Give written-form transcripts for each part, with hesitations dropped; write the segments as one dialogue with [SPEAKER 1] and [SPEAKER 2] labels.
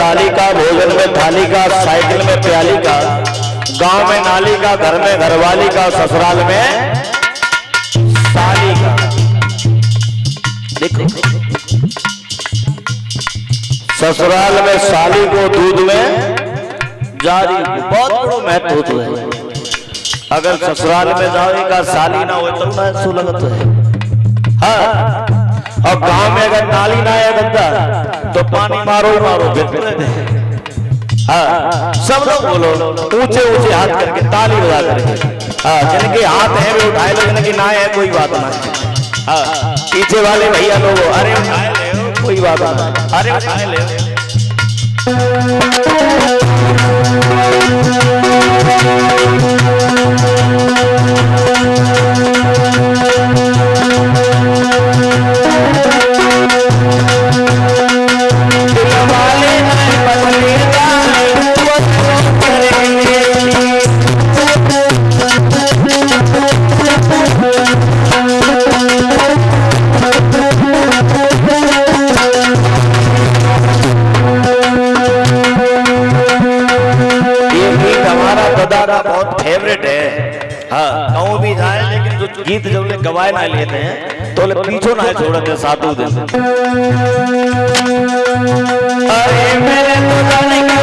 [SPEAKER 1] डाली का, भोजन में थाली का, साइकिल में प्याली का, गांव में नाली का, घर में घरवाली का, ससुराल में साली का। देखो ससुराल में साली को दूध में जारी, बहुत बड़ा महत्व है। अगर ससुराल में जारी का साली ना हो तो ना सुलगत है। हाँ, और गांव में अगर नाली ना है गद्दा तो पानी मारो ही मारो फिर। हाँ, सब लोग बोलो ऊंचे ऊंचे हाथ करके, ताली बजा करके। हाँ, जिनके हाथ हैं वे उठाए लो, जिनके ना है कोई बात ना। हाँ, पीछे वाले भैया लोग अरे उठाए ले, कोई बात ना, अरे उठाए ले। बहुत फेवरेट है। हाँ, कहूँ भी जाए लेकिन जो गीत जब ले गवाए ना लेते हैं तो पीछो ना छोड़ते साधु दिन। अरे मेरे तो जाने का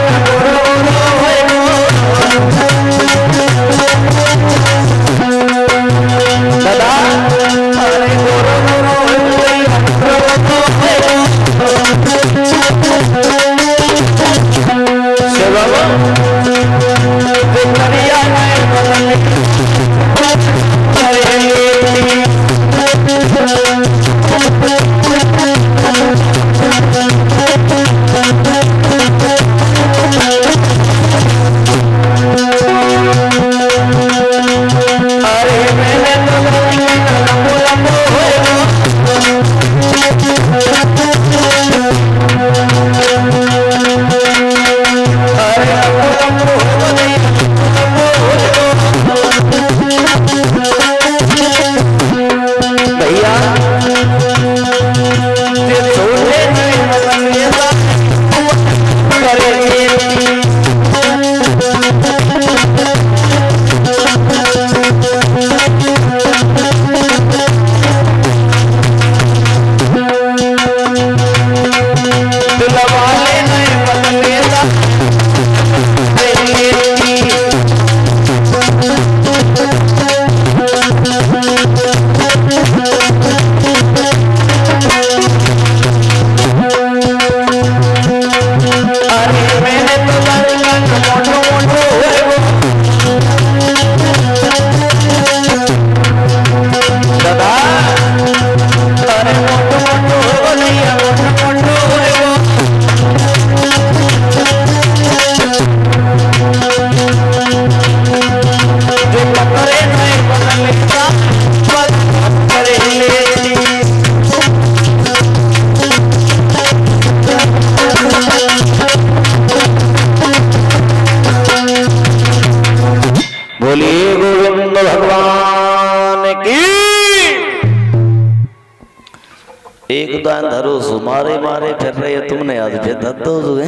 [SPEAKER 1] दादा, अरे गोरो गोरो एक दान धरो सो मारे मारे फिर रहे तुमने आज फिर धत्तो हुए।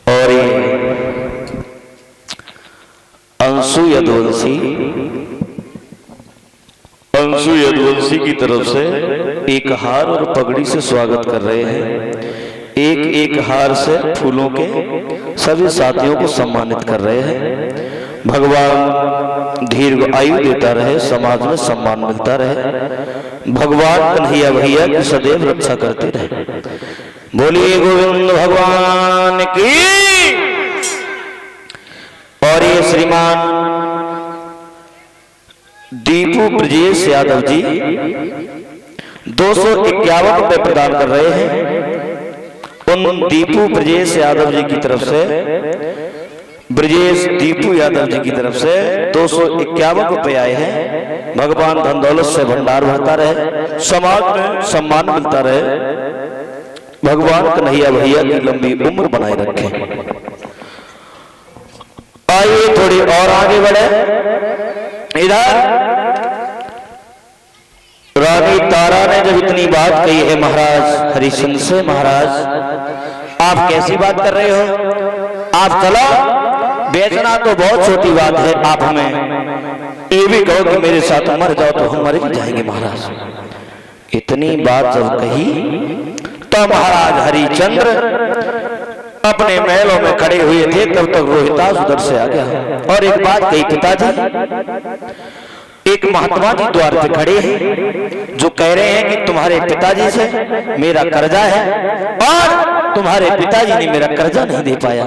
[SPEAKER 1] और अंशु यदुवंशी की तरफ से एक हार और पगड़ी से स्वागत कर रहे हैं। एक एक हार से फूलों के सभी साथियों को सम्मानित कर रहे हैं। भगवान दीर्घ आयु देता रहे, समाज में सम्मान मिलता रहे। भगवान कन्हैया भैया की सदैव रक्षा करते रहे। बोलिए गोविंद भगवान की। और ये श्रीमान दीपू ब्रजेश यादव जी 251 रुपए प्रदान कर रहे हैं। उन दीपू ब्रजेश यादव जी की तरफ से, ब्रजेश दीपू यादव जी की तरफ से 251 रुपए आए हैं। भगवान धन दौलत से भंडार भरता रहे, समाज में सम्मान मिलता रहे। भगवान कन्हैया भैया की लंबी उम्र बनाए रखे। आइए थोड़ी और आगे बढ़े। इधर रानी तारा ने जब इतनी बात कही है महाराज हरिश्चंद्र से, महाराज आप कैसी बात कर रहे हो, आप चलो, बेचना तो बहुत छोटी बात है, आप हमें ये भी कहो कि मेरे साथ मर जाओ तो हम मर भी जाएंगे। महाराज इतनी बात जब कही तो महाराज हरिश्चंद्र अपने महलों में खड़े हुए थे, तब तक रोहितास उधर से आ गया और एक बात कही, पिताजी एक महात्मा जी द्वार पे खड़े हैं जो कह रहे हैं कि तुम्हारे पिताजी से मेरा कर्जा है और तुम्हारे पिताजी ने मेरा कर्जा नहीं दे पाया।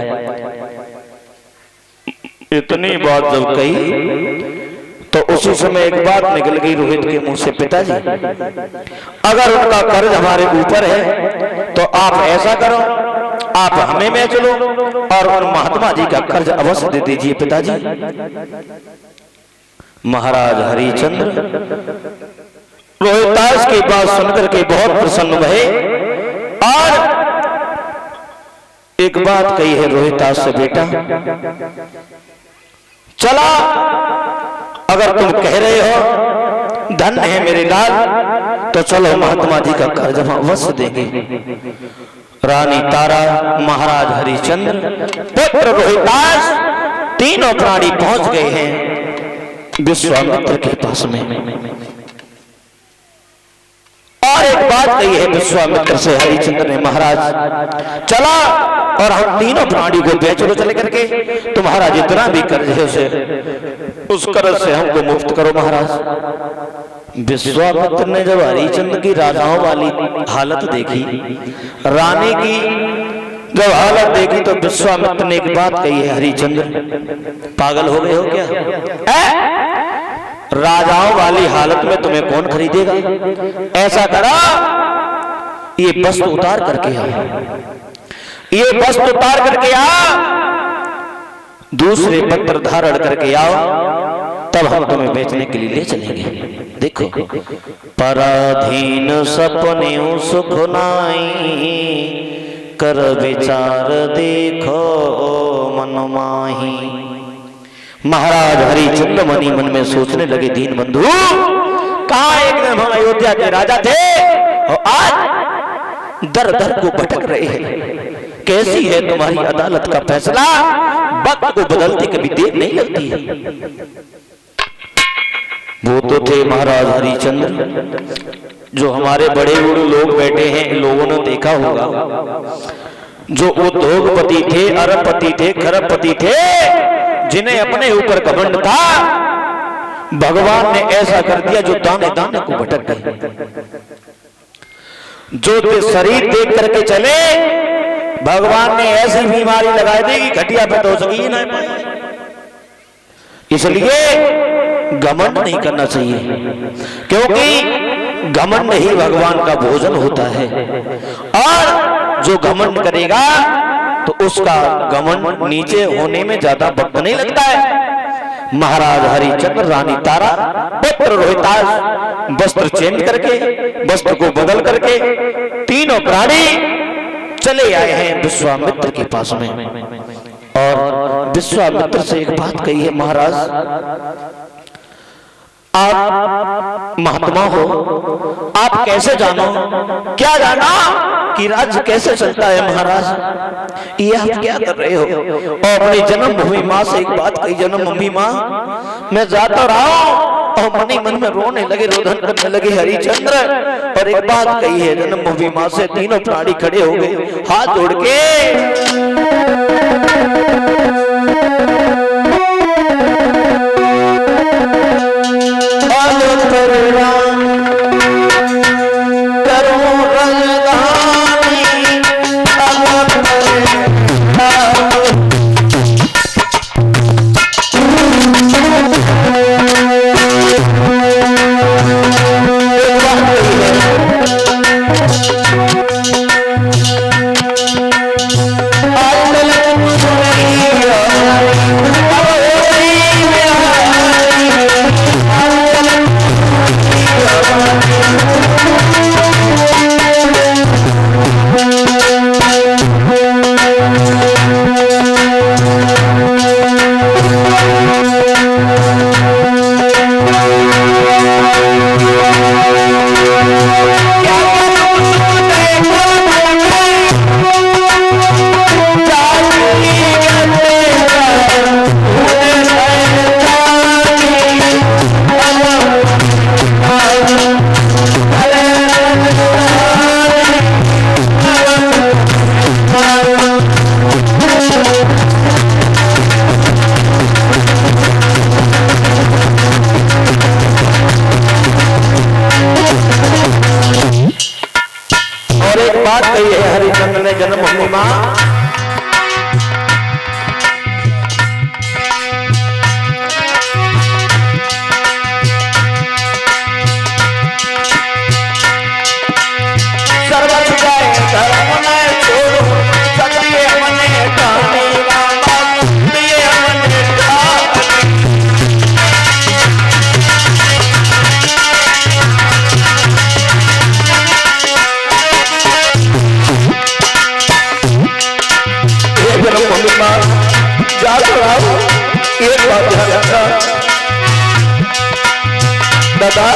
[SPEAKER 1] इतनी बात जब कही तो उसी समय एक बात निकल गई रोहित के मुंह से, पिताजी अगर उनका कर्ज हमारे ऊपर है तो आप ऐसा करो, आप हमें में चलो और उन महात्मा जी का कर्ज अवश्य दे दीजिए पिताजी। महाराज हरिश्चंद्र रोहितास की बात सुनकर के बहुत प्रसन्न हुए और एक बात कही है रोहितास से, बेटा चला, अगर तुम कह रहे हो धन है मेरे लाल तो चलो महात्मा जी का कर्ज हम अवश्य देंगे। रानी तारा, महाराज हरिश्चंद्र, पुत्र रोहितास तीनों प्राणी पहुंच गए हैं विश्वामित्र के पास में। और एक बात कही है विश्वामित्र से हरिश्चंद्र ने, महाराज चला और हम तीनों प्राणी को बेच लो चले करके, तुम्हारा जितना भी कर्ज है उसे उस कर्ज से हमको मुक्त करो महाराज। विश्वामित्र ने जब हरिश्चंद्र की राजाओं वाली हालत देखी, रानी की जब हालत देखी तो विश्वामित्र ने एक बात कही है, हरिश्चंद्र पागल हो गए हो क्या? राजाओं वाली हालत में तुम्हें कौन खरीदेगा? ऐसा करा, ये वस्त्र उतार करके आ, ये वस्त्र उतार करके आ, दूसरे पत्र धारण करके आओ, तब हम तुम्हें बेचने के लिए ले चलेंगे। देखो, पराधीन सपने सुख नाई, कर विचार देखो मन माही। महाराज हरिश्चंद्र मनी मन में सोचने लगे, दीन बंधु कहा एक दिन हम अयोध्या के राजा थे और आज दर दर को भटक रहे हैं। कैसी है तुम्हारी अदालत का फैसला, वक्त को बदलते कभी देर नहीं लगती है। वो तो थे महाराज हरिश्चंद्र, जो हमारे बड़े बड़े लोग बैठे हैं, लोगों ने देखा होगा, जो उद्योगपति थे, अरबपति थे, खरबपति थे, जिन्हें अपने ऊपर घमंड था, भगवान ने ऐसा कर दिया जो दाने दाने को भटक गए। जो शरीर देख करके चले, भगवान ने ऐसी बीमारी लगा दी कि घटिया पेट हो सकी नहीं पाए। इसलिए घमंड नहीं करना चाहिए, क्योंकि घमंड ही भगवान का भोजन होता है। और जो घमंड करेगा तो उसका घमंड नीचे होने में ज्यादा वक्त नहीं लगता है। महाराज हरिश्चंद्र, रानी तारा, पुत्र रोहितास वस्त्र चेंज करके, वस्त्र को बदल करके तीनों प्राणी चले आए हैं विश्वामित्र के पास में। और विश्वामित्र से एक बात कही है, महाराज आप महात्मा हो, आप कैसे जानो, क्या जाना कि राज्य कैसे चलता है महाराज, ये आप क्या कर रहे हो? और अपनी जन्मभूमि माँ से एक बात कही, जन्मभूमि माँ मैं जाता रहा और मनी मन में रोने लगे, रोदन करने लगे हरिश्चंद्र। और एक बात कही है जन्मभूमि माँ से, तीनों प्राणी खड़े हो गए हाथ जोड़ के, एक बात कही है हरिचंद्र ने जन्मभूमि मां, एक बात ध्यान रखना दादा,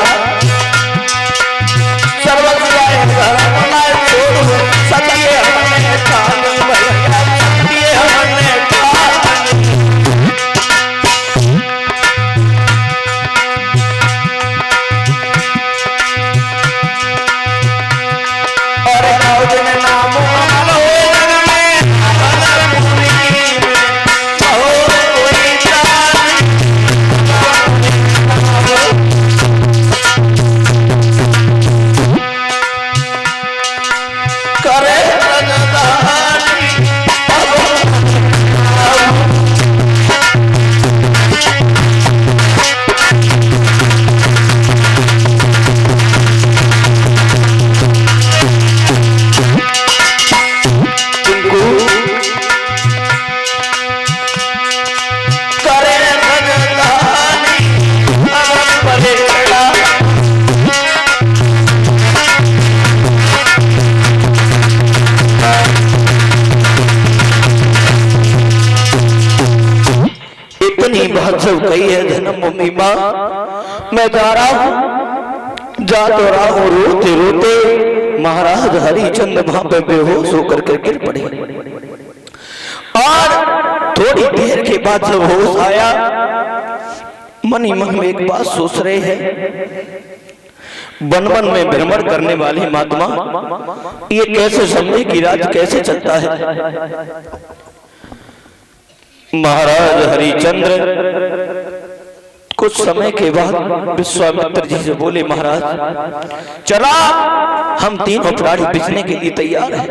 [SPEAKER 1] सब कही है जन्मभूमि मां, मैं जा रहा हूं, जा तो रहा हूं रोते रोते। महाराज हरिचंद्र वहां पे बेहोश होकर के गिर पड़े और थोड़ी देर के बाद जब होश आया, मन ही मन में एक बात सोच रहे हैं, वन वन में भ्रमण करने वाले महात्मा ये कैसे समझे कि राज कैसे चलता है। महाराज हरिचंद्र कुछ समय के बाद विश्वामित्र जी से बोले, महाराज चला हम तीनों प्राणी बिछने के लिए तैयार हैं।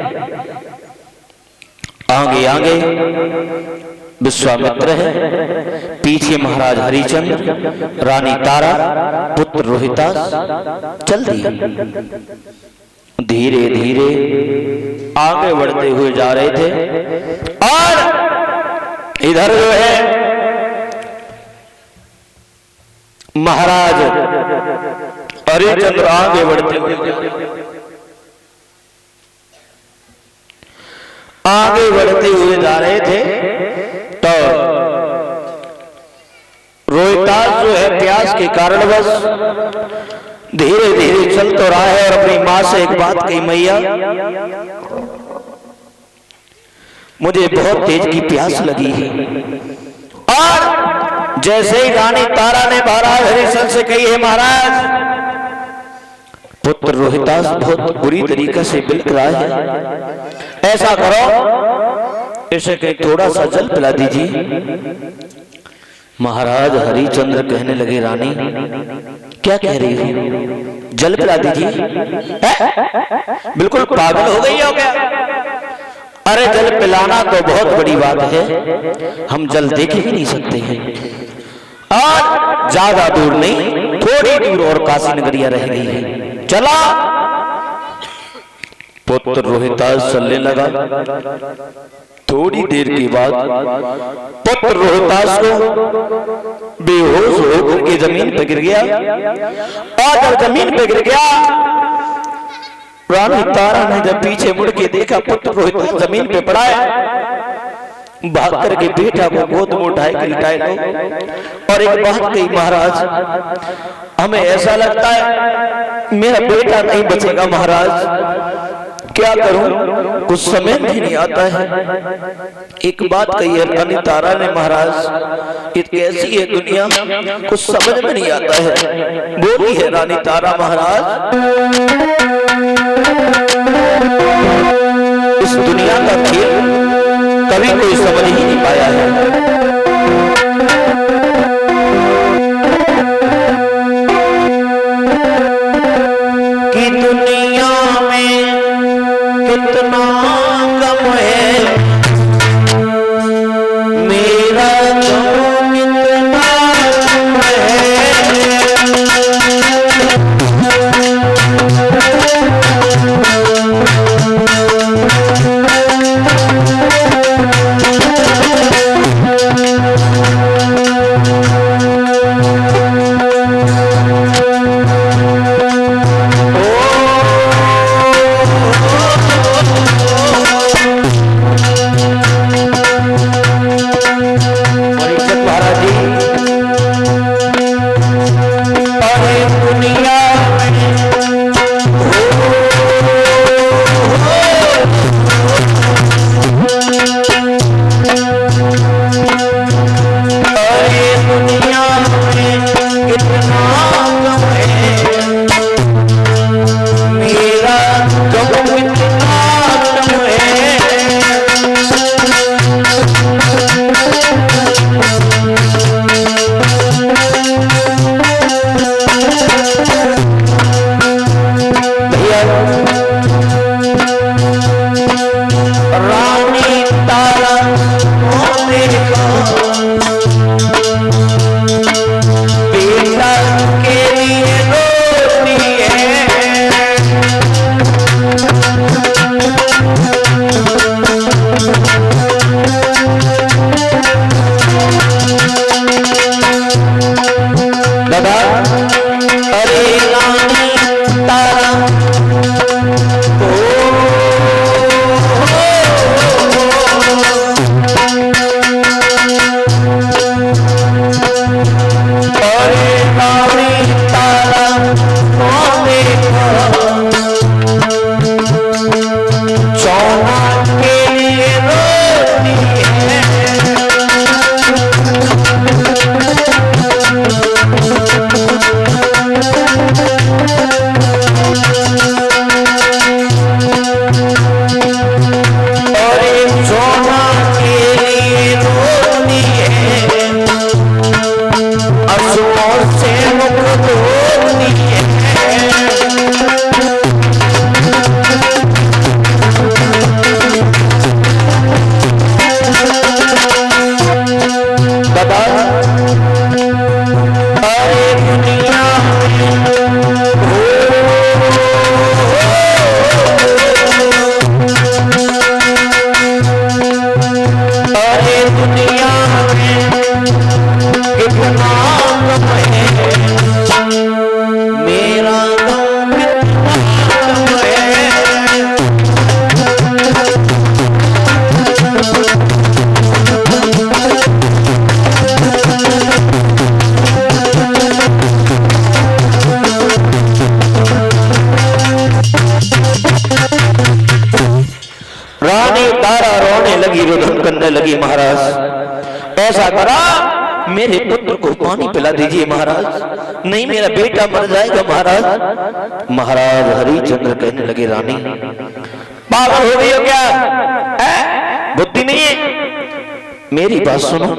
[SPEAKER 1] आगे आगे विश्वामित्र है, पीछे महाराज हरिचंद्र, रानी तारा, पुत्र रोहितास चल दिए। धीरे धीरे आगे बढ़ते हुए जा रहे थे और इधर जो है महाराज हरिचंद्र आगे बढ़ते हुए जा रहे थे तो रोहितास जो है प्यास के कारणवश धीरे धीरे चल तो रहा है और अपनी मां से एक बात कही, मैया मुझे बहुत तेज की प्यास लगी है। और जैसे ही रानी तारा ने महाराज हरिचंद्र से कही है, महाराज पुत्र रोहितास बहुत बुरी तरीके से बिलख रहा है, ऐसा करो इसे कहीं थोड़ा सा जल पिला दीजिए। महाराज हरिचंद्र कहने लगे, रानी क्या कह रही हो, जल पिला दीजिए, बिल्कुल पागल हो गई हो क्या? अरे जल पिलाना तो बहुत बड़ी बात है, हम जल देख ही नहीं सकते हैं। और ज्यादा दूर नहीं, थोड़ी दूर और काशी नगरिया रह गई है, चला। पुत्र रोहितास चलने लगा। थोड़ी देर के बाद पुत्र रोहितास को बेहोश होकर के जमीन पे गिर गया और जब जमीन पे गिर गया, रानी तारा ने जब पीछे मुड़ के देखा पुत्र रोहितास जमीन पे पड़ा है, भाग करके बेटा को गोद में उठाए के लिटाए लो और एक बात कही, महाराज हमें ऐसा लगता है मेरा बेटा नहीं बचेगा, महाराज क्या करूं, कुछ समझ नहीं आता है। एक बात कही है रानी तारा ने, महाराज ये कैसी है दुनिया, कुछ समझ में नहीं आता है। बोली है रानी तारा, महाराज इस दुनिया का खेल कभी कोई समझ ही नहीं पाया है। कि दुनिया में अगर रानी तारा को देखो बेटा के लिए रोती है। दादा अरे रानी तारा लगी महाराज ऐसा करा मेरे पुत्र को पानी पिला दीजिए महाराज, नहीं मेरा बेटा मर जाएगा महाराज। महाराज हरिश्चंद्र कहने लगे रानी पागल हो गई हो क्या, बुद्धि नहीं है? मेरी बात सुनो,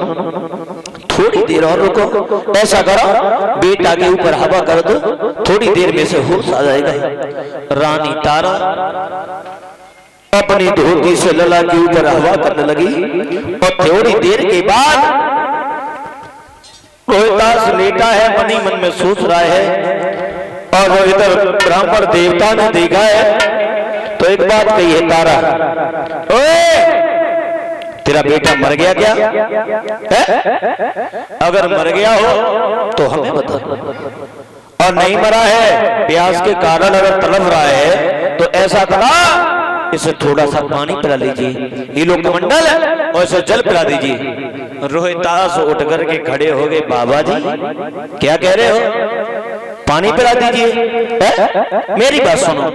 [SPEAKER 1] थोड़ी देर और रुको, ऐसा करो बेटा के ऊपर हवा कर दो, थोड़ी देर में से होश आ जाएगा। रानी तारा अपनी धोती से लला के ऊपर हवा करने लगी और थोड़ी देर के बाद रोहिदास लेटा है, मनी मन में सोच रहा है और वो इधर ब्राह्मण देवता ने देखा है तो एक बात कही है, तारा ओए तेरा बेटा मर गया क्या है? अगर मर गया हो तो हमें बता, और नहीं मरा है प्यास के कारण अगर तड़प रहा है तो ऐसा करा इसे थोड़ा सा पानी पिला लीजिए, ये लोग कमंडल और इसे जल पिला दीजिए। रोहिदास उठ करके खड़े हो गए, बाबा जी क्या कह रहे हो, पानी पिला दीजिए? मेरी बात सुनो,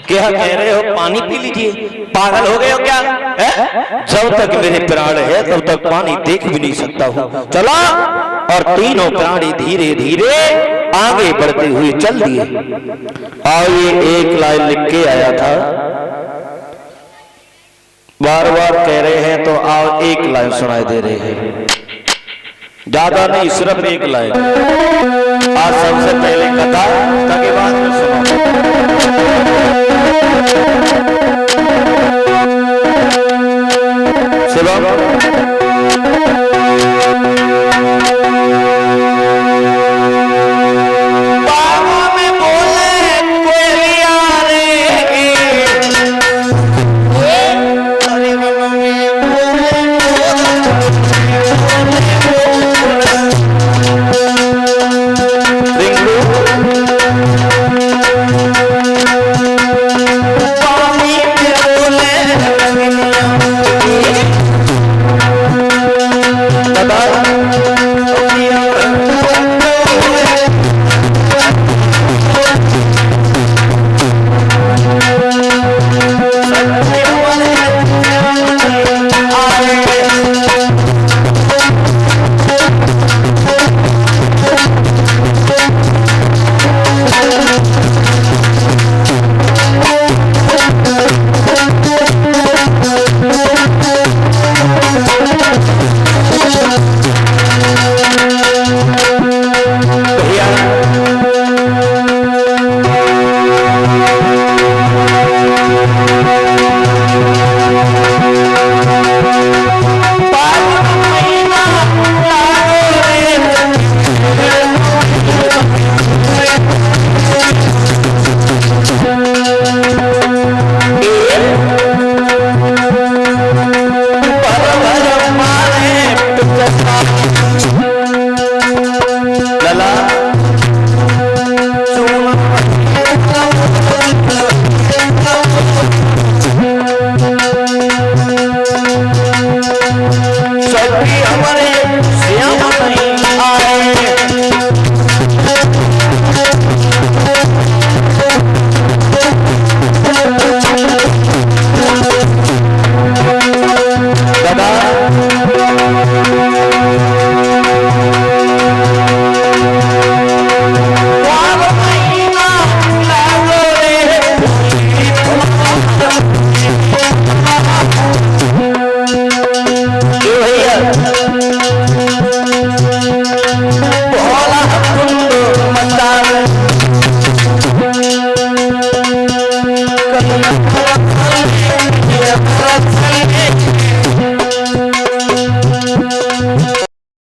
[SPEAKER 1] क्या कह रहे हो, पानी पी लीजिए? पागल हो गए हो क्या है? जब तक मेरे प्राण है तब तक पानी देख भी नहीं सकता हूँ। चला, और तीनों प्राणी धीरे धीरे आगे बढ़ते हुए चल दिए। और ये एक लाइन लिख के आया था, बार बार कह रहे हैं तो आओ एक लाइन सुनाई दे रहे हैं, ज्यादा नहीं सिर्फ एक लाइन। आज सबसे पहले कथा के बाद में